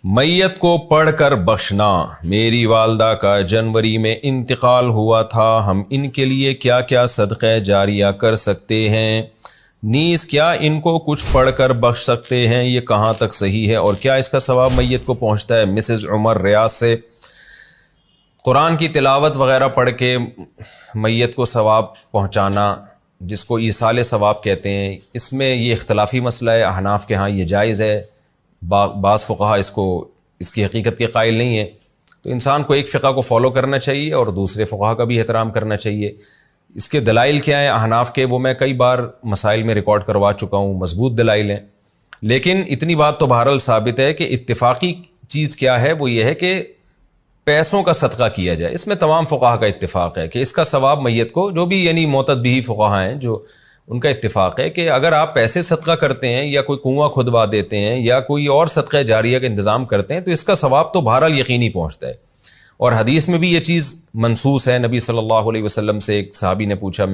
میت کو پڑھ کر بخشنا۔ میری والدہ کا جنوری میں انتقال ہوا تھا، ہم ان کے لیے کیا کیا صدقہ جاریہ کر سکتے ہیں؟ نیز کیا ان کو کچھ پڑھ کر بخش سکتے ہیں؟ یہ کہاں تک صحیح ہے اور کیا اس کا ثواب میت کو پہنچتا ہے؟ مسز عمر ریاض سے۔ قرآن کی تلاوت وغیرہ پڑھ کے میت کو ثواب پہنچانا، جس کو ایصال ثواب کہتے ہیں، اس میں یہ اختلافی مسئلہ ہے۔ احناف کے ہاں یہ جائز ہے، بعض فقہا اس کی حقیقت کے قائل نہیں ہیں۔ تو انسان کو ایک فقہ کو فالو کرنا چاہیے اور دوسرے فقہا کا بھی احترام کرنا چاہیے۔ اس کے دلائل کیا ہیں احناف کے، وہ میں کئی بار مسائل میں ریکارڈ کروا چکا ہوں، مضبوط دلائل ہیں۔ لیکن اتنی بات تو بہرحال ثابت ہے کہ اتفاقی چیز کیا ہے، وہ یہ ہے کہ پیسوں کا صدقہ کیا جائے۔ اس میں تمام فقہا کا اتفاق ہے کہ اس کا ثواب میت کو، جو بھی یعنی معتد بھی فقہا ہیں جو ان کا اتفاق ہے کہ اگر آپ پیسے صدقہ کرتے ہیں یا کوئی کنواں کھدوا دیتے ہیں یا کوئی اور صدقہ جاریہ کا انتظام کرتے ہیں تو اس کا ثواب تو بہرحال یقینی پہنچتا ہے۔ اور حدیث میں بھی یہ چیز منصوص ہے۔ نبی صلی اللہ علیہ وسلم سے ایک صحابیہ نے پوچھا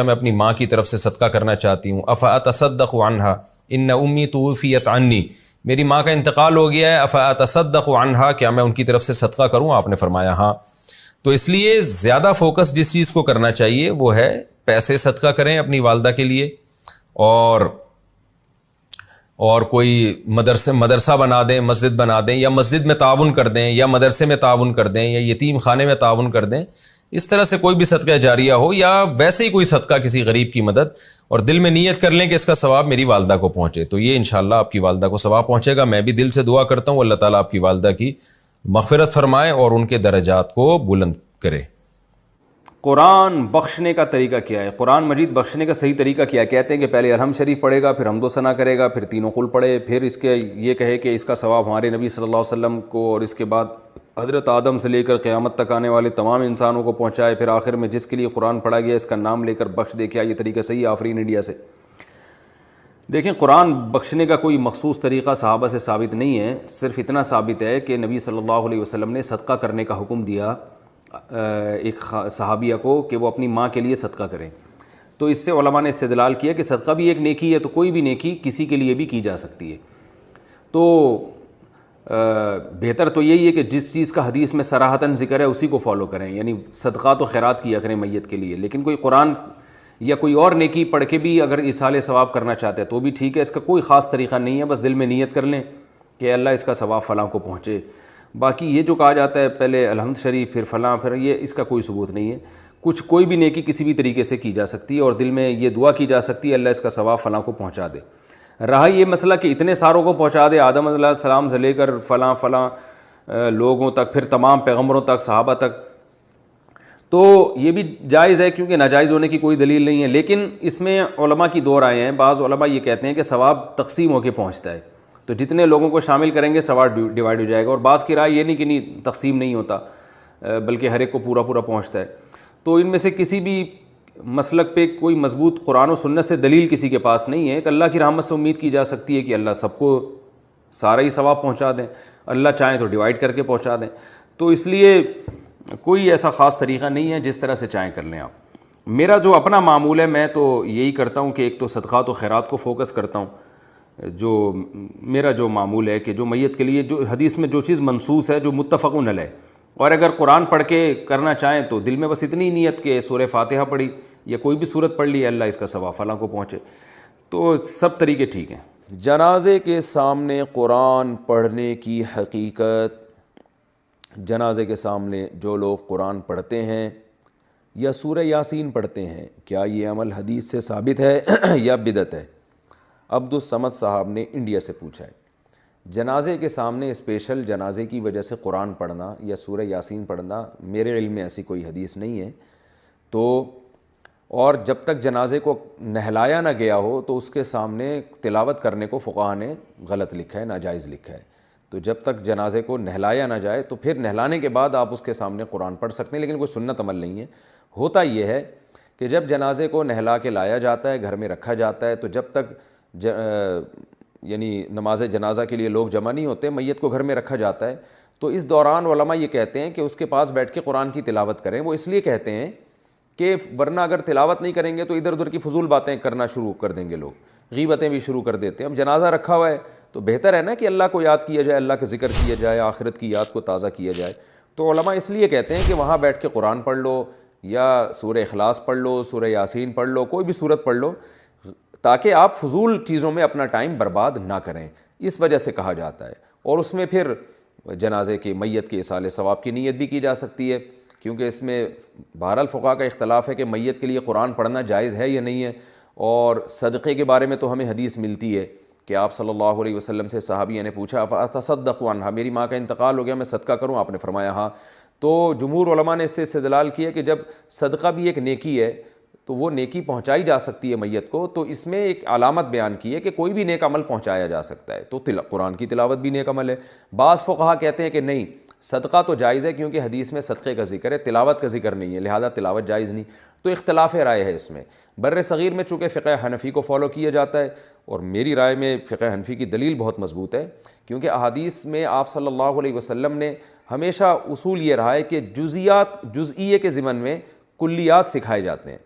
میں اپنی ماں کی طرف سے صدقہ کرنا چاہتی ہوں، افاتصدق عنہا ان امی توفیت عنی، میری ماں کا انتقال ہو گیا ہے، افاتصدق عنہا، کیا میں ان کی طرف سے صدقہ کروں؟ آپ نے فرمایا ہاں۔ تو اس لیے زیادہ فوکس جس چیز کو کرنا چاہیے وہ ہے پیسے صدقہ کریں اپنی والدہ کے لیے، اور کوئی مدرسہ بنا دیں، مسجد بنا دیں، یا مسجد میں تعاون کر دیں، یا مدرسے میں تعاون کر دیں، یا یتیم خانے میں تعاون کر دیں۔ اس طرح سے کوئی بھی صدقہ جاریہ ہو، یا ویسے ہی کوئی صدقہ کسی غریب کی مدد، اور دل میں نیت کر لیں کہ اس کا ثواب میری والدہ کو پہنچے، تو یہ انشاءاللہ آپ کی والدہ کو ثواب پہنچے گا۔ میں بھی دل سے دعا کرتا ہوں اللہ تعالیٰ آپ کی والدہ کی مغفرت فرمائے اور ان کے درجات کو بلند کرے۔ قرآن بخشنے کا طریقہ کیا ہے؟ قرآن مجید بخشنے کا صحیح طریقہ کیا ہے؟ کہتے ہیں کہ پہلے الحمد شریف پڑھے گا، پھر حمد و ثنا کرے گا، پھر تینوں قل پڑھے، پھر اس کے یہ کہے کہ اس کا ثواب ہمارے نبی صلی اللہ علیہ وسلم کو اور اس کے بعد حضرت آدم سے لے کر قیامت تک آنے والے تمام انسانوں کو پہنچائے، پھر آخر میں جس کے لیے قرآن پڑھا گیا اس کا نام لے کر بخش دے۔ کیا یہ طریقہ صحیح ہے؟ آفرین انڈیا سے۔ دیکھیں، قرآن بخشنے کا کوئی مخصوص طریقہ صحابہ سے ثابت نہیں ہے، صرف اتنا ثابت ہے کہ نبی صلی اللہ علیہ وسلم نے صدقہ کرنے کا حکم دیا ایک صحابیہ کو کہ وہ اپنی ماں کے لیے صدقہ کریں۔ تو اس سے علماء نے استدلال کیا کہ صدقہ بھی ایک نیکی ہے، تو کوئی بھی نیکی کسی کے لیے بھی کی جا سکتی ہے۔ تو بہتر تو یہی ہے کہ جس چیز کا حدیث میں صراحتاً ذکر ہے اسی کو فالو کریں، یعنی صدقات و خیرات کیا کریں میت کے لیے۔ لیکن کوئی قرآن یا کوئی اور نیکی پڑھ کے بھی اگر ایصال ثواب کرنا چاہتے ہیں تو بھی ٹھیک ہے، اس کا کوئی خاص طریقہ نہیں ہے، بس دل میں نیت کر لیں کہ اللہ اس کا ثواب فلاں کو پہنچے۔ باقی یہ جو کہا جاتا ہے پہلے الحمد شریف پھر فلاں پھر یہ، اس کا کوئی ثبوت نہیں ہے۔ کوئی بھی نیکی کسی بھی طریقے سے کی جا سکتی ہے اور دل میں یہ دعا کی جا سکتی ہے اللہ اس کا ثواب فلاں کو پہنچا دے۔ رہا یہ مسئلہ کہ اتنے ساروں کو پہنچا دے، آدم علیہ السلام سے لے کر فلاں لوگوں تک، پھر تمام پیغمبروں تک، صحابہ تک، تو یہ بھی جائز ہے کیونکہ ناجائز ہونے کی کوئی دلیل نہیں ہے۔ لیکن اس میں علماء کی دو رائے ہیں۔ بعض علماء یہ کہتے ہیں کہ ثواب تقسیم ہو کے پہنچتا ہے، تو جتنے لوگوں کو شامل کریں گے ثواب ڈیوائیڈ ہو جائے گا، اور بعض کی رائے یہ نہیں کہ نہیں تقسیم نہیں ہوتا بلکہ ہر ایک کو پورا پہنچتا ہے۔ تو ان میں سے کسی بھی مسلک پہ کوئی مضبوط قرآن و سنت سے دلیل کسی کے پاس نہیں ہے۔ کہ اللہ کی رحمت سے امید کی جا سکتی ہے کہ اللہ سب کو سارا ہی ثواب پہنچا دیں، اللہ چاہیں تو ڈیوائیڈ کر کے پہنچا دیں۔ تو اس لیے کوئی ایسا خاص طریقہ نہیں ہے، جس طرح سے چاہیں کر لیں آپ۔ میرا جو اپنا معمول ہے، میں تو یہی کرتا ہوں کہ ایک تو صدقات و خیرات کو فوکس کرتا ہوں، جو میرا جو معمول ہے کہ جو میت کے لیے جو حدیث میں جو چیز منصوص ہے، جو متفقun علیہ، اور اگر قرآن پڑھ کے کرنا چاہیں تو دل میں بس اتنی نیت کہ سورہ فاتحہ پڑھی یا کوئی بھی سورت پڑھ لی، اللہ اس کا ثواب فلاں کو پہنچے، تو سب طریقے ٹھیک ہیں۔ جنازے کے سامنے قرآن پڑھنے کی حقیقت۔ جنازے کے سامنے جو لوگ قرآن پڑھتے ہیں یا سورہ یاسین پڑھتے ہیں، کیا یہ عمل حدیث سے ثابت ہے یا بدعت ہے؟ عبدالصمد صاحب نے انڈیا سے پوچھا ہے۔ جنازے کے سامنے اسپیشل جنازے کی وجہ سے قرآن پڑھنا یا سورہ یاسین پڑھنا، میرے علم میں ایسی کوئی حدیث نہیں ہے۔ تو اور جب تک جنازے کو نہلایا نہ گیا ہو تو اس کے سامنے تلاوت کرنے کو فقہا نے غلط لکھا ہے، ناجائز لکھا ہے۔ تو جب تک جنازے کو نہلایا نہ جائے تو پھر نہلانے کے بعد آپ اس کے سامنے قرآن پڑھ سکتے ہیں، لیکن کوئی سنت عمل نہیں ہے۔ ہوتا یہ ہے کہ جب جنازے کو نہلا کے لایا جاتا ہے، گھر میں رکھا جاتا ہے، تو جب تک یعنی نماز جنازہ کے لیے لوگ جمع نہیں ہوتے، میت کو گھر میں رکھا جاتا ہے، تو اس دوران علماء یہ کہتے ہیں کہ اس کے پاس بیٹھ کے قرآن کی تلاوت کریں۔ وہ اس لیے کہتے ہیں کہ ورنہ اگر تلاوت نہیں کریں گے تو ادھر ادھر کی فضول باتیں کرنا شروع کر دیں گے، لوگ غیبتیں بھی شروع کر دیتے ہیں۔ اب جنازہ رکھا ہوا ہے، تو بہتر ہے نا کہ اللہ کو یاد کیا جائے, اللہ کا ذکر کیا جائے, آخرت کی یاد کو تازہ کیا جائے. تو علماء اس لیے کہتے ہیں کہ وہاں بیٹھ کے قرآن پڑھ لو یا سورہ اخلاص پڑھ لو, سورہ یاسین پڑھ لو, کوئی بھی سورت پڑھ لو, تاکہ آپ فضول چیزوں میں اپنا ٹائم برباد نہ کریں. اس وجہ سے کہا جاتا ہے. اور اس میں پھر جنازے کی, میت کے ایصال ثواب کی نیت بھی کی جا سکتی ہے, کیونکہ اس میں بہرحال فقہا کا اختلاف ہے کہ میت کے لیے قرآن پڑھنا جائز ہے یا نہیں ہے. اور صدقے کے بارے میں تو ہمیں حدیث ملتی ہے کہ آپ صلی اللہ علیہ وسلم سے صحابیہ نے پوچھا فاتصدق عنہا, میری ماں کا انتقال ہو گیا, میں صدقہ کروں؟ آپ نے فرمایا ہاں. تو جمہور علماء نے اس سے استدلال کیا کہ جب صدقہ بھی ایک نیکی ہے تو وہ نیکی پہنچائی جا سکتی ہے میت کو, تو اس میں ایک علامت بیان کی ہے کہ کوئی بھی نیک عمل پہنچایا جا سکتا ہے, تو قرآن کی تلاوت بھی نیک عمل ہے. بعض فقہا کہتے ہیں کہ نہیں, صدقہ تو جائز ہے کیونکہ حدیث میں صدقے کا ذکر ہے, تلاوت کا ذکر نہیں ہے, لہذا تلاوت جائز نہیں. تو اختلاف رائے ہے اس میں. بر صغیر میں چونکہ فقہ حنفی کو فالو کیا جاتا ہے, اور میری رائے میں فقہ حنفی کی دلیل بہت مضبوط ہے, کیونکہ احادیث میں آپ صلی اللہ علیہ وسلم نے ہمیشہ اصول یہ رہا ہے کہ جزئیے کے ضمن میں کلیات سکھائے جاتے ہیں.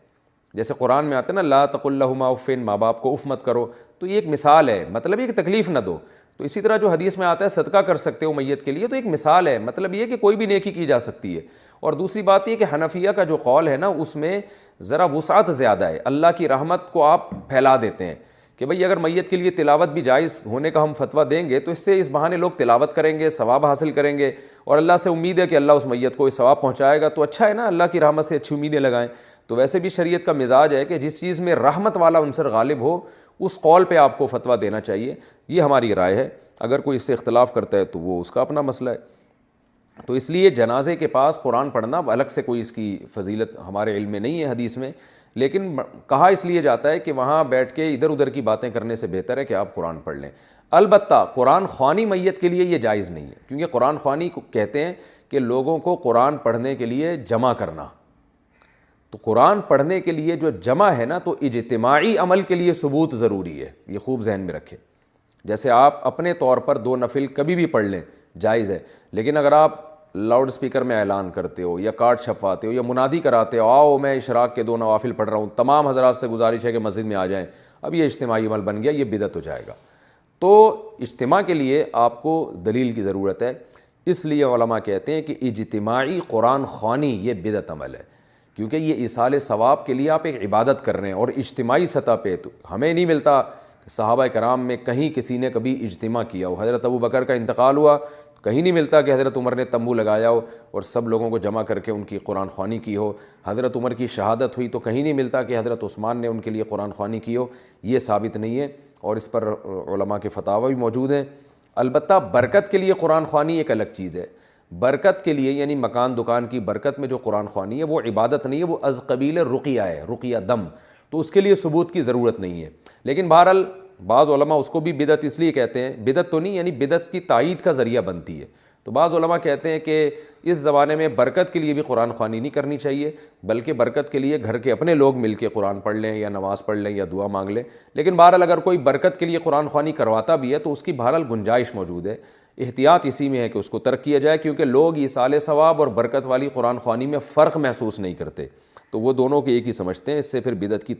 جیسے قرآن میں آتا ہے نا لا تقل لہما اف, ماں باپ کو اف مت کرو, تو یہ ایک مثال ہے, مطلب یہ کہ تکلیف نہ دو. تو اسی طرح جو حدیث میں آتا ہے صدقہ کر سکتے ہو میت کے لیے, تو ایک مثال ہے, مطلب یہ کہ کوئی بھی نیکی کی جا سکتی ہے. اور دوسری بات یہ کہ حنفیہ کا جو قول ہے نا اس میں ذرا وسعت زیادہ ہے, اللہ کی رحمت کو آپ پھیلا دیتے ہیں کہ بھئی اگر میت کے لیے تلاوت بھی جائز ہونے کا ہم فتویٰ دیں گے تو اس سے اس بہانے لوگ تلاوت کریں گے, ثواب حاصل کریں گے, اور اللہ سے امید ہے کہ اللہ اس میت کو اس ثواب پہنچائے گا, تو اچھا ہے نا, اللہ کی رحمت سے اچھی امیدیں لگائیں. تو ویسے بھی شریعت کا مزاج ہے کہ جس چیز میں رحمت والا عنصر غالب ہو اس قول پہ آپ کو فتویٰ دینا چاہیے. یہ ہماری رائے ہے. اگر کوئی اس سے اختلاف کرتا ہے تو وہ اس کا اپنا مسئلہ ہے. تو اس لیے جنازے کے پاس قرآن پڑھنا الگ سے کوئی اس کی فضیلت ہمارے علم میں نہیں ہے حدیث میں, لیکن کہا اس لیے جاتا ہے کہ وہاں بیٹھ کے ادھر ادھر کی باتیں کرنے سے بہتر ہے کہ آپ قرآن پڑھ لیں. البتہ قرآن خوانی میت کے لیے یہ جائز نہیں ہے, کیونکہ قرآن خوانی کو کہتے ہیں کہ لوگوں کو قرآن پڑھنے کے لیے جمع کرنا. تو قرآن پڑھنے کے لیے جو جمع ہے نا, تو اجتماعی عمل کے لیے ثبوت ضروری ہے, یہ خوب ذہن میں رکھیں. جیسے آپ اپنے طور پر 2 نفل کبھی بھی پڑھ لیں جائز ہے, لیکن اگر آپ لاؤڈ سپیکر میں اعلان کرتے ہو یا کارڈ چھپواتے ہو یا منادی کراتے ہو آؤ میں اشراق کے 2 نوافل پڑھ رہا ہوں, تمام حضرات سے گزارش ہے کہ مسجد میں آ جائیں, اب یہ اجتماعی عمل بن گیا, یہ بدعت ہو جائے گا. تو اجتماع کے لیے آپ کو دلیل کی ضرورت ہے. اس لیے علماء کہتے ہیں کہ اجتماعی قرآن خوانی یہ بدعت عمل ہے, کیونکہ یہ ایصال ثواب کے لیے آپ ایک عبادت کر رہے ہیں, اور اجتماعی سطح پہ تو ہمیں نہیں ملتا صحابہ کرام میں کہیں کسی نے کبھی اجتماع کیا ہو. حضرت ابو بکر کا انتقال ہوا, کہیں نہیں ملتا کہ حضرت عمر نے تمبو لگایا ہو اور سب لوگوں کو جمع کر کے ان کی قرآن خوانی کی ہو. حضرت عمر کی شہادت ہوئی تو کہیں نہیں ملتا کہ حضرت عثمان نے ان کے لیے قرآن خوانی کی ہو. یہ ثابت نہیں ہے, اور اس پر علماء کے فتاوی بھی موجود ہیں. البتہ برکت کے لیے قرآن خوانی ایک الگ چیز ہے. برکت کے لیے یعنی مکان دکان کی برکت میں جو قرآن خوانی ہے وہ عبادت نہیں ہے, وہ از قبیل رقیہ ہے, رقیہ دم, تو اس کے لیے ثبوت کی ضرورت نہیں ہے. لیکن بہرحال بعض علماء اس کو بھی بدعت اس لیے کہتے ہیں, بدعت تو نہیں یعنی بدعت کی تائید کا ذریعہ بنتی ہے. تو بعض علماء کہتے ہیں کہ اس زمانے میں برکت کے لیے بھی قرآن خوانی نہیں کرنی چاہیے, بلکہ برکت کے لیے گھر کے اپنے لوگ مل کے قرآن پڑھ لیں یا نماز پڑھ لیں یا دعا مانگ لیں. لیکن بہرحال اگر کوئی برکت کے لیے قرآن خوانی کرواتا بھی ہے تو اس کی بہرحال گنجائش موجود ہے. احتیاط اسی میں ہے کہ اس کو ترک کیا جائے, کیونکہ لوگ ایصال ثواب اور برکت والی قرآن خوانی میں فرق محسوس نہیں کرتے, تو وہ دونوں کے ایک ہی سمجھتے ہیں, اس سے پھر بدعت کی